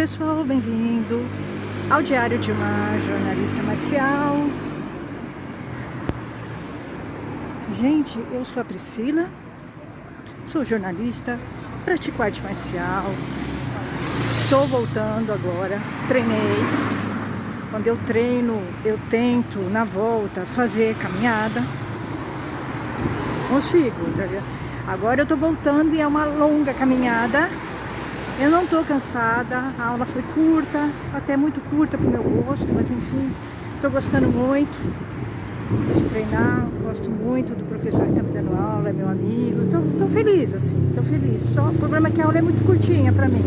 pessoal, bem-vindo ao Diário de uma Jornalista Marcial. Gente, eu sou a Priscila, sou jornalista, pratico arte marcial, estou voltando agora, treinei. Quando eu treino, eu tento, na volta, fazer caminhada. Consigo, entendeu? Agora eu tô voltando e é uma longa caminhada. Eu não tô cansada, a aula foi curta, até muito curta pro meu gosto, mas enfim, tô gostando muito de treinar, gosto muito do professor que tá me dando aula, é meu amigo, tô feliz assim, tô feliz. Só o problema é que a aula é muito curtinha pra mim.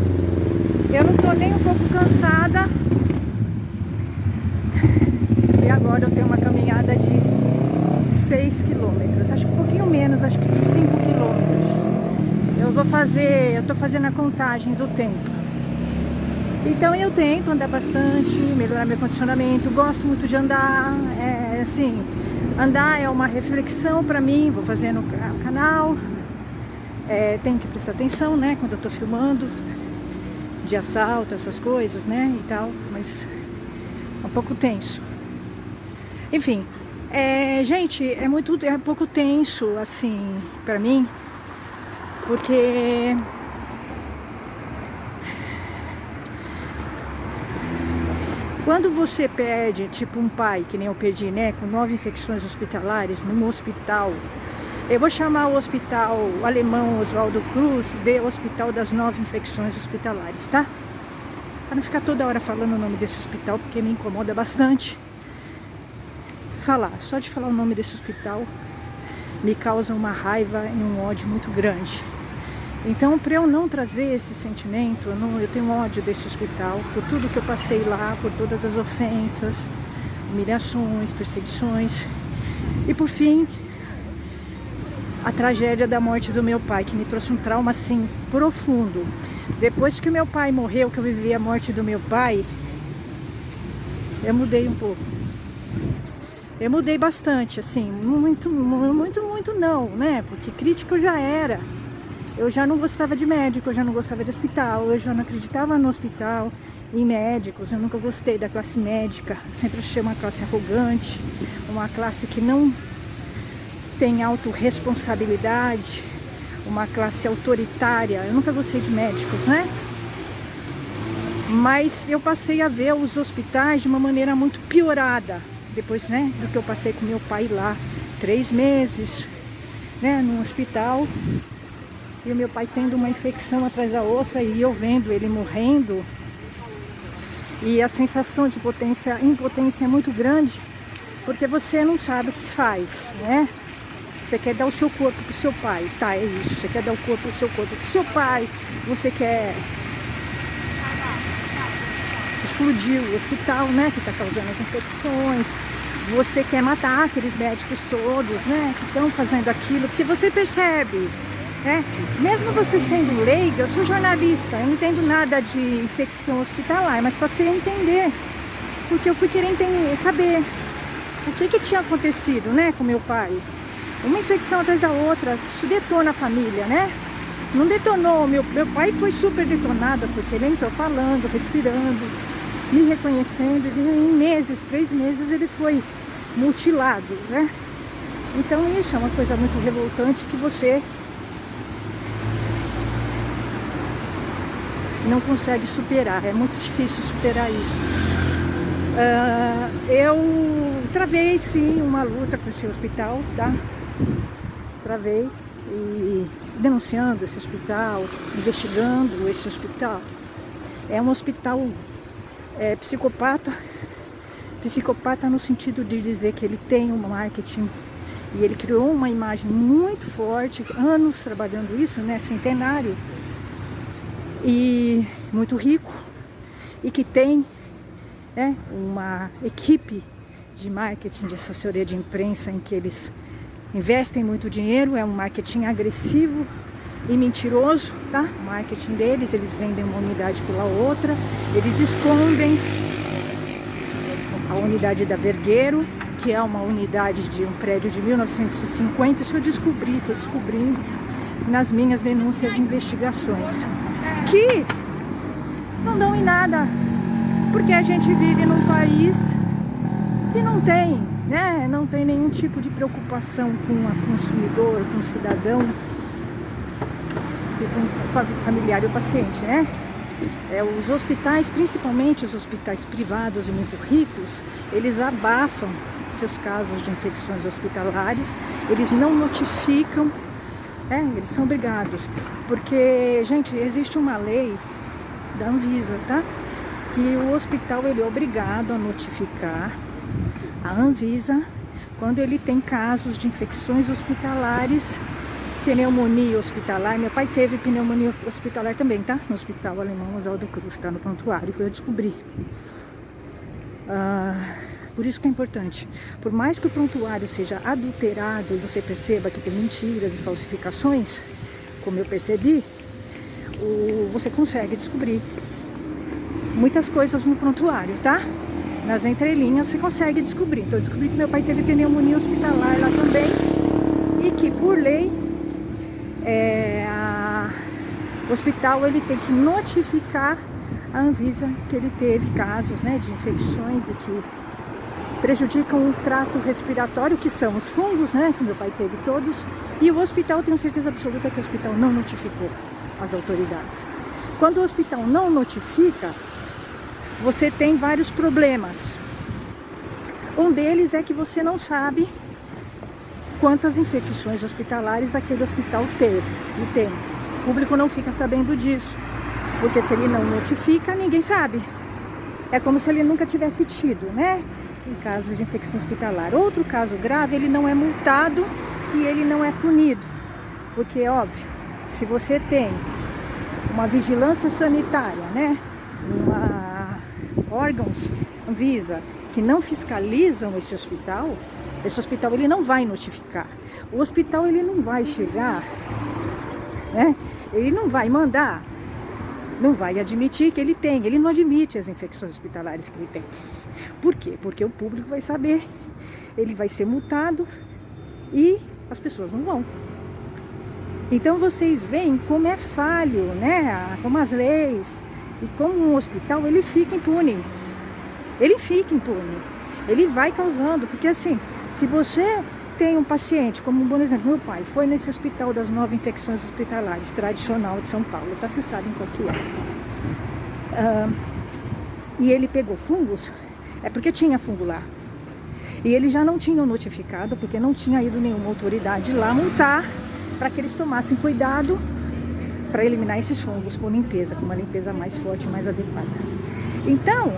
Eu não tô nem um pouco cansada. E agora eu tenho uma caminhada de 6 quilômetros, acho que um pouquinho menos, acho que uns 5 quilômetros. Eu tô fazendo a contagem do tempo. Então eu tento andar bastante, melhorar meu condicionamento, gosto muito de andar, andar é uma reflexão pra mim, vou fazendo no canal, tenho que prestar atenção, né, quando eu tô filmando, de assalto, essas coisas, né, e tal, mas é um pouco tenso. Enfim, gente, é um pouco tenso, assim, pra mim, porque quando você perde, tipo um pai, que nem eu perdi, né, com 9 infecções hospitalares num hospital, eu vou chamar o hospital alemão Oswaldo Cruz de Hospital das 9 Infecções Hospitalares, tá? Para não ficar toda hora falando o nome desse hospital, porque me incomoda bastante falar. Só de falar o nome desse hospital me causa uma raiva e um ódio muito grande. Então, para eu não trazer esse sentimento, eu tenho ódio desse hospital, por tudo que eu passei lá, por todas as ofensas, humilhações, perseguições. E por fim, a tragédia da morte do meu pai, que me trouxe um trauma assim profundo. Depois que o meu pai morreu, que eu vivi a morte do meu pai, eu mudei um pouco. Eu mudei bastante, assim, muito não, né? Porque crítica eu já era. Eu já não gostava de médico, eu já não gostava de hospital, eu já não acreditava no hospital, em médicos, eu nunca gostei da classe médica, sempre achei uma classe arrogante, uma classe que não tem autorresponsabilidade, uma classe autoritária. Eu nunca gostei de médicos, né? Mas eu passei a ver os hospitais de uma maneira muito piorada, depois, né, do que eu passei com meu pai lá, 3 meses, né, num hospital. E o meu pai tendo uma infecção atrás da outra e eu vendo ele morrendo. E a sensação de impotência é muito grande, porque você não sabe o que faz, né? Você quer dar o seu corpo pro seu pai, tá, é isso. Você quer dar o seu corpo pro seu pai, você quer explodir o hospital, né, que tá causando as infecções. Você quer matar aqueles médicos todos, né, que estão fazendo aquilo, porque você percebe. Mesmo você sendo leiga, eu sou jornalista, eu não entendo nada de infecção hospitalar, mas passei a entender, porque eu fui querer saber o que tinha acontecido, né, com meu pai. Uma infecção atrás da outra, isso detona a família, né? Não detonou, meu pai foi super detonado, porque ele entrou falando, respirando, me reconhecendo, e em meses, 3 meses, ele foi mutilado, né? Então isso é uma coisa muito revoltante que você não consegue superar, é muito difícil superar isso. Eu travei sim uma luta com esse hospital, tá? Travei e denunciando esse hospital, investigando esse hospital. É um hospital psicopata no sentido de dizer que ele tem um marketing e ele criou uma imagem muito forte, anos trabalhando isso, né, centenário. E muito rico, e que tem uma equipe de marketing, de assessoria de imprensa, em que eles investem muito dinheiro. É um marketing agressivo e mentiroso, tá? O marketing deles, eles vendem uma unidade pela outra, eles escondem a unidade da Vergueiro, que é uma unidade de um prédio de 1950, isso eu fui descobrindo nas minhas denúncias e investigações, que não dão em nada, porque a gente vive num país que não tem, né? Não tem nenhum tipo de preocupação com o consumidor, com o cidadão e com o familiar e o paciente, né? Os hospitais, principalmente os hospitais privados e muito ricos, eles abafam seus casos de infecções hospitalares, eles não notificam, eles são obrigados, porque, gente, existe uma lei da Anvisa, tá? Que o hospital ele é obrigado a notificar a Anvisa quando ele tem casos de infecções hospitalares, pneumonia hospitalar. Meu pai teve pneumonia hospitalar também, tá? No Hospital Alemão Oswaldo Cruz, tá? No prontuário, eu descobri. Por isso que é importante. Por mais que o prontuário seja adulterado e você perceba que tem mentiras e falsificações, como eu percebi, você consegue descobrir muitas coisas no prontuário, tá? Nas entrelinhas você consegue descobrir. Então eu descobri que meu pai teve pneumonia hospitalar lá também e que por lei o hospital ele tem que notificar a Anvisa que ele teve casos, né, de infecções e que prejudicam o trato respiratório, que são os fungos, né, que meu pai teve todos, e o hospital, tenho certeza absoluta que o hospital não notificou as autoridades. Quando o hospital não notifica, você tem vários problemas. Um deles é que você não sabe quantas infecções hospitalares aquele hospital teve e tem. O público não fica sabendo disso, porque se ele não notifica, ninguém sabe. É como se ele nunca tivesse tido, né? Em casos de infecção hospitalar. Outro caso grave, ele não é multado e ele não é punido. Porque, óbvio, se você tem uma vigilância sanitária, né? Órgãos Anvisa que não fiscalizam esse hospital ele não vai notificar. O hospital ele não vai chegar, né? Ele não vai mandar, não vai admitir que ele tem, ele não admite as infecções hospitalares que ele tem. Por quê? Porque o público vai saber, ele vai ser multado e as pessoas não vão. Então vocês veem como é falho, né? Como as leis e como um hospital ele fica impune. Ele fica impune. Ele vai causando, porque assim, se você tem um paciente, como um bom exemplo, meu pai foi nesse hospital das 9 infecções hospitalares, tradicional de São Paulo, tá? Vocês sabem qual que é. E ele pegou fungos, é porque tinha fungo lá. E eles já não tinham notificado, porque não tinha ido nenhuma autoridade lá multar, para que eles tomassem cuidado para eliminar esses fungos com limpeza, com uma limpeza mais forte, mais adequada. Então,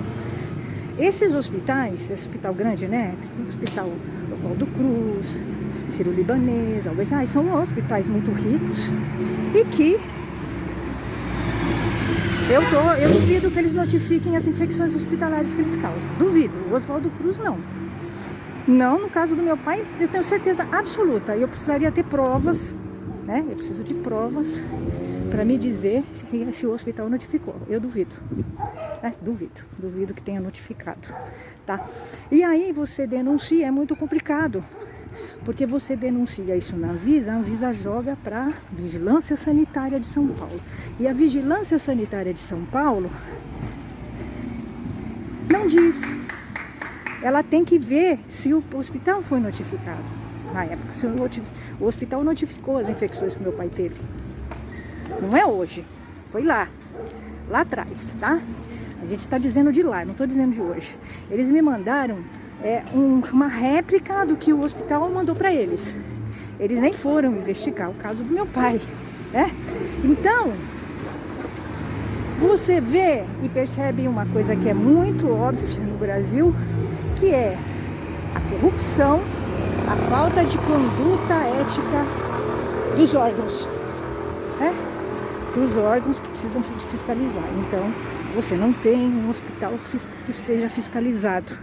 esses hospitais, esse hospital grande, né? Hospital Oswaldo Cruz, Sírio-Libanês, Albert Einstein, são hospitais muito ricos e que eu duvido que eles notifiquem as infecções hospitalares que eles causam. Duvido. O Oswaldo Cruz, não. Não, no caso do meu pai, eu tenho certeza absoluta. Eu precisaria ter provas, né? Eu preciso de provas para me dizer se o hospital notificou. Eu duvido. Duvido que tenha notificado, tá? E aí você denuncia, é muito complicado, porque você denuncia isso na Anvisa, a Anvisa joga para Vigilância Sanitária de São Paulo. E a Vigilância Sanitária de São Paulo não diz. Ela tem que ver se o hospital foi notificado na época, se o hospital notificou as infecções que meu pai teve. Não é hoje, foi lá atrás, tá? A gente está dizendo de lá, não estou dizendo de hoje. Eles me mandaram uma réplica do que o hospital mandou para eles. Eles nem foram investigar o caso do meu pai, né? Então, você vê e percebe uma coisa que é muito óbvia no Brasil, que é a corrupção, a falta de conduta ética dos órgãos, né? Dos órgãos que precisam fiscalizar. Então, você não tem um hospital que seja fiscalizado,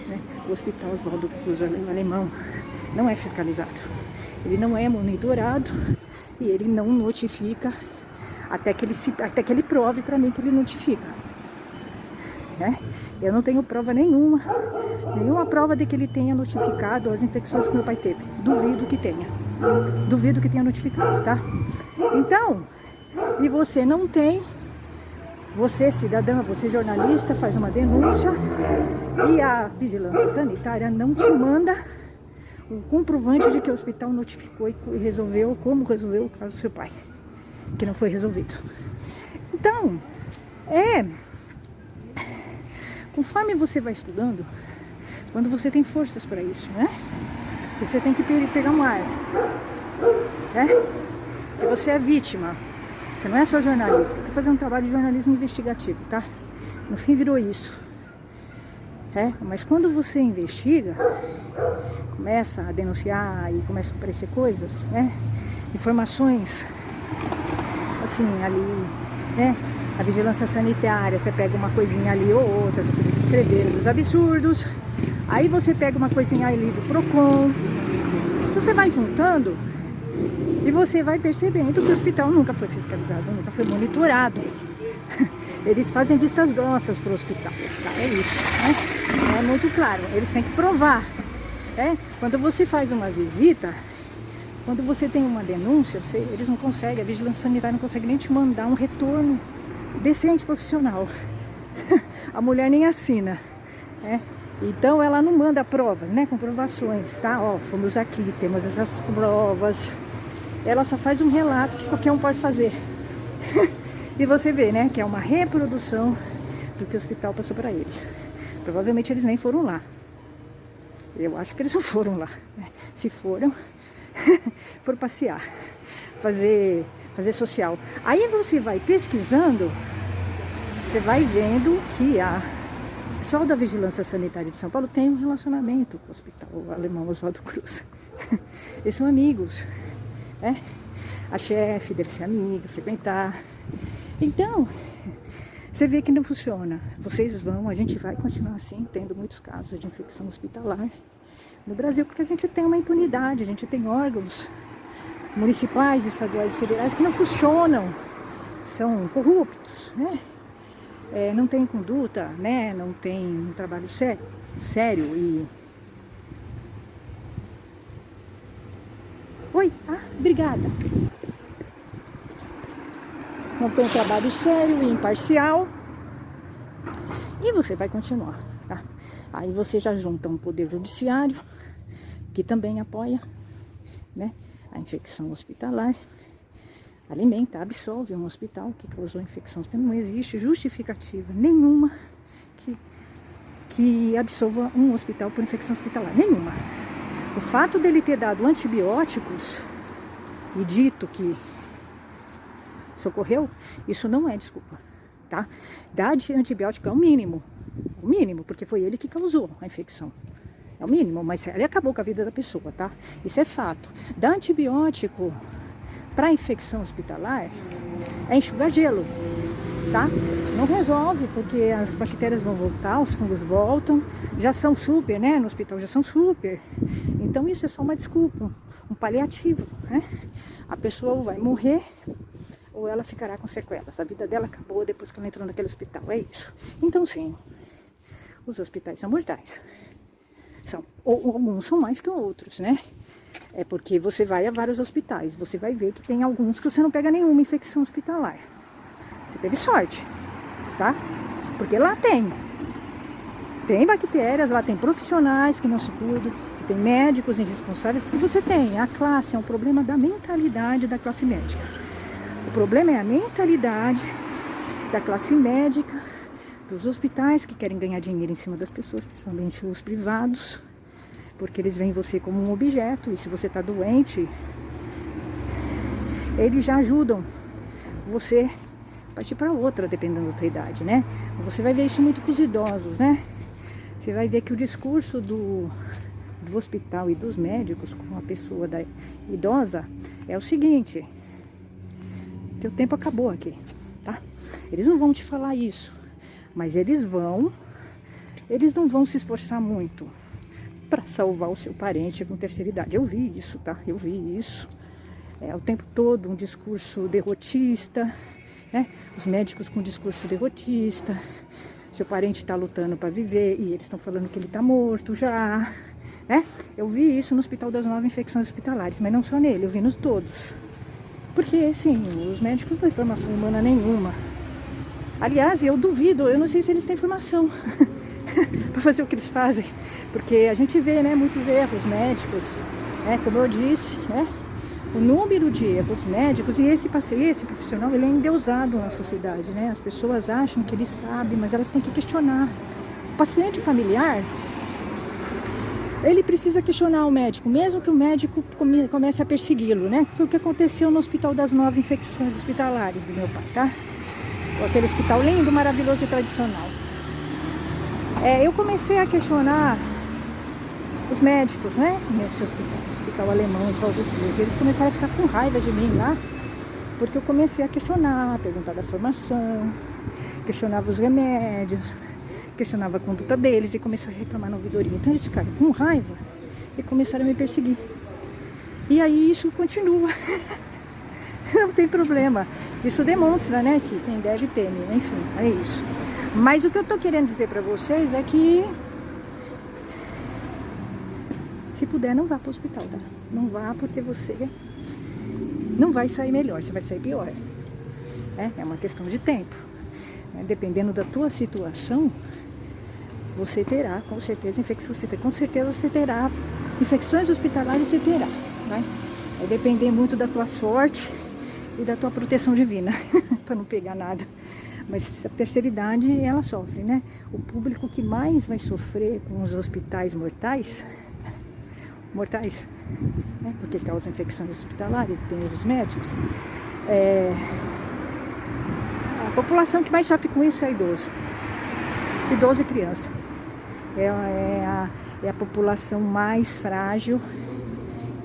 né? O Hospital Oswaldo Cruz Alemão não é fiscalizado. Ele não é monitorado e ele não notifica até que ele prove para mim que ele notifica, né? Eu não tenho prova nenhuma prova de que ele tenha notificado as infecções que meu pai teve. Duvido que tenha notificado, tá? Então, e você não tem você, cidadã, você jornalista, faz uma denúncia e a vigilância sanitária não te manda um comprovante de que o hospital notificou e resolveu, como resolveu o caso do seu pai, que não foi resolvido. Então, conforme você vai estudando, quando você tem forças para isso, né? Você tem que pegar um ar, né? Porque você é vítima. Você não é só jornalista, tem que fazer um trabalho de jornalismo investigativo, tá? No fim virou isso. Mas quando você investiga, começa a denunciar e começam a aparecer coisas, né? Informações, assim, ali, né? A vigilância sanitária, você pega uma coisinha ali ou outra do que eles escreveram, dos absurdos. Aí você pega uma coisinha ali do PROCON. Então você vai juntando e você vai percebendo que o hospital nunca foi fiscalizado, nunca foi monitorado. Eles fazem vistas grossas para o hospital, tá? É isso, né? É muito claro, eles têm que provar. Quando você faz uma visita, quando você tem uma denúncia, eles não conseguem, a vigilância sanitária não consegue nem te mandar um retorno decente, profissional. A mulher nem assina, Então ela não manda provas, né? Comprovações, tá? Ó, fomos aqui, temos essas provas. Ela só faz um relato que qualquer um pode fazer. E você vê, né? Que é uma reprodução do que o hospital passou para eles. Provavelmente eles nem foram lá. Eu acho que eles não foram lá. Se foram, foram passear, fazer social. Aí você vai pesquisando, você vai vendo que o pessoal da Vigilância Sanitária de São Paulo tem um relacionamento com o Hospital Alemão Oswaldo Cruz. Eles são amigos, A chefe deve ser amiga, frequentar. Então, você vê que não funciona. A gente vai continuar assim, tendo muitos casos de infecção hospitalar no Brasil, porque a gente tem uma impunidade, a gente tem órgãos municipais, estaduais e federais que não funcionam, são corruptos, não tem conduta, não tem um trabalho sério e... Oi, obrigada. Não tem um trabalho sério e imparcial. E você vai continuar, tá? Aí você já junta um poder judiciário, que também apoia, a infecção hospitalar, alimenta, absolve um hospital que causou infecção hospitalar. Não existe justificativa nenhuma que absolva um hospital por infecção hospitalar, nenhuma. O fato dele ter dado antibióticos e dito que socorreu, isso não é desculpa, tá? Dar de antibiótico é o mínimo, porque foi ele que causou a infecção. É o mínimo, mas ele acabou com a vida da pessoa, tá? Isso é fato. Dar antibiótico para infecção hospitalar é enxugar gelo, tá? Não resolve, porque as bactérias vão voltar, os fungos voltam, já são super, no hospital já são super. Então isso é só uma desculpa, um paliativo, A pessoa ou vai morrer ou ela ficará com sequelas. A vida dela acabou depois que ela entrou naquele hospital, é isso. Então sim, os hospitais são mortais. Alguns são mais que outros, É porque você vai a vários hospitais, você vai ver que tem alguns que você não pega nenhuma infecção hospitalar. Você teve sorte, tá? Porque lá tem bactérias, lá tem profissionais que não se cuidam, você tem médicos irresponsáveis, porque você tem a classe, é um problema da mentalidade da classe médica. O problema é a mentalidade da classe médica, dos hospitais que querem ganhar dinheiro em cima das pessoas, principalmente os privados, porque eles veem você como um objeto, e se você está doente, eles já ajudam você a partir para outra, dependendo da tua idade, Você vai ver isso muito com os idosos, Você vai ver que o discurso do hospital e dos médicos com a pessoa idosa é o seguinte: que o tempo acabou aqui, tá? Eles não vão te falar isso, mas eles não vão se esforçar muito para salvar o seu parente com terceira idade. Eu vi isso, tá? Eu vi isso. O tempo todo um discurso derrotista, Os médicos com discurso derrotista. Seu parente está lutando para viver e eles estão falando que ele está morto já, Eu vi isso no Hospital das 9 Infecções Hospitalares, mas não só nele, eu vi nos todos. Porque, sim, os médicos não têm formação humana nenhuma. Aliás, eu duvido, eu não sei se eles têm formação para fazer o que eles fazem, porque a gente vê, né, muitos erros médicos, né, como eu disse, né, o número de erros médicos, e esse profissional, ele é endeusado na sociedade, né, as pessoas acham que ele sabe, mas elas têm que questionar. O paciente familiar, ele precisa questionar o médico, mesmo que o médico comece a persegui-lo, né, que foi o que aconteceu no Hospital das 9 Infecções Hospitalares do meu pai, tá? Aquele hospital lindo, maravilhoso e tradicional. Eu comecei a questionar os médicos, né? Nesse hospital alemão, Oswaldo Cruz. Eles começaram a ficar com raiva de mim lá, porque eu comecei a questionar, perguntar da formação, questionava os remédios, questionava a conduta deles e comecei a reclamar na ouvidoria. Então eles ficaram com raiva e começaram a me perseguir. E aí isso continua. Não tem problema. Isso demonstra, né, que quem deve teme. Enfim, é isso. Mas o que eu tô querendo dizer pra vocês é que se puder, não vá pro hospital, tá? Não vá, porque você não vai sair melhor, você vai sair pior. É uma questão de tempo. Dependendo da tua situação, você terá, com certeza, infecção hospitalar. Com certeza você terá infecções hospitalares, você terá, vai? Vai depender muito da tua sorte e da tua proteção divina, para não pegar nada. Mas a terceira idade, ela sofre, né? O público que mais vai sofrer com os hospitais mortais, né? Porque causam infecções hospitalares, tem os médicos, a população que mais sofre com isso é idoso e criança. É a população mais frágil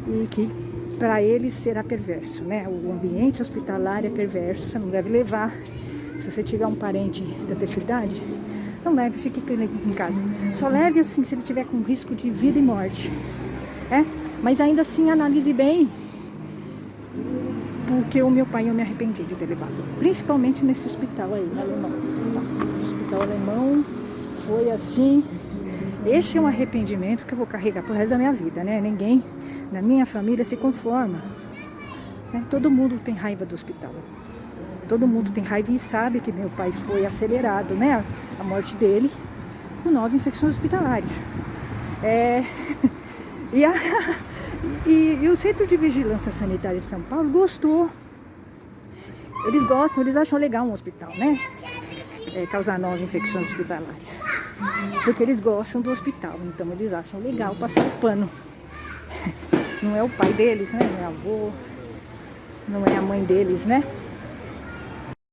e que para eles será perverso, né? O ambiente hospitalar é perverso, você não deve levar. Se você tiver um parente da terceira idade, não leve, fique em casa. Só leve assim se ele tiver com risco de vida e morte. Mas ainda assim analise bem, porque o meu pai eu me arrependi de ter levado, principalmente nesse hospital aí, alemão. O hospital alemão foi assim. Esse é um arrependimento que eu vou carregar pro resto da minha vida, né? Ninguém na minha família se conforma, né? Todo mundo tem raiva do hospital. Todo mundo tem raiva e sabe que meu pai foi acelerado, né? A morte dele com 9 infecções hospitalares. E o Centro de Vigilância Sanitária de São Paulo gostou. Eles gostam, eles acham legal um hospital, né? Causar 9 infecções hospitalares. Porque eles gostam do hospital, então eles acham legal passar o pano. Não é o pai deles, né? Não é avô, não é a mãe deles, né?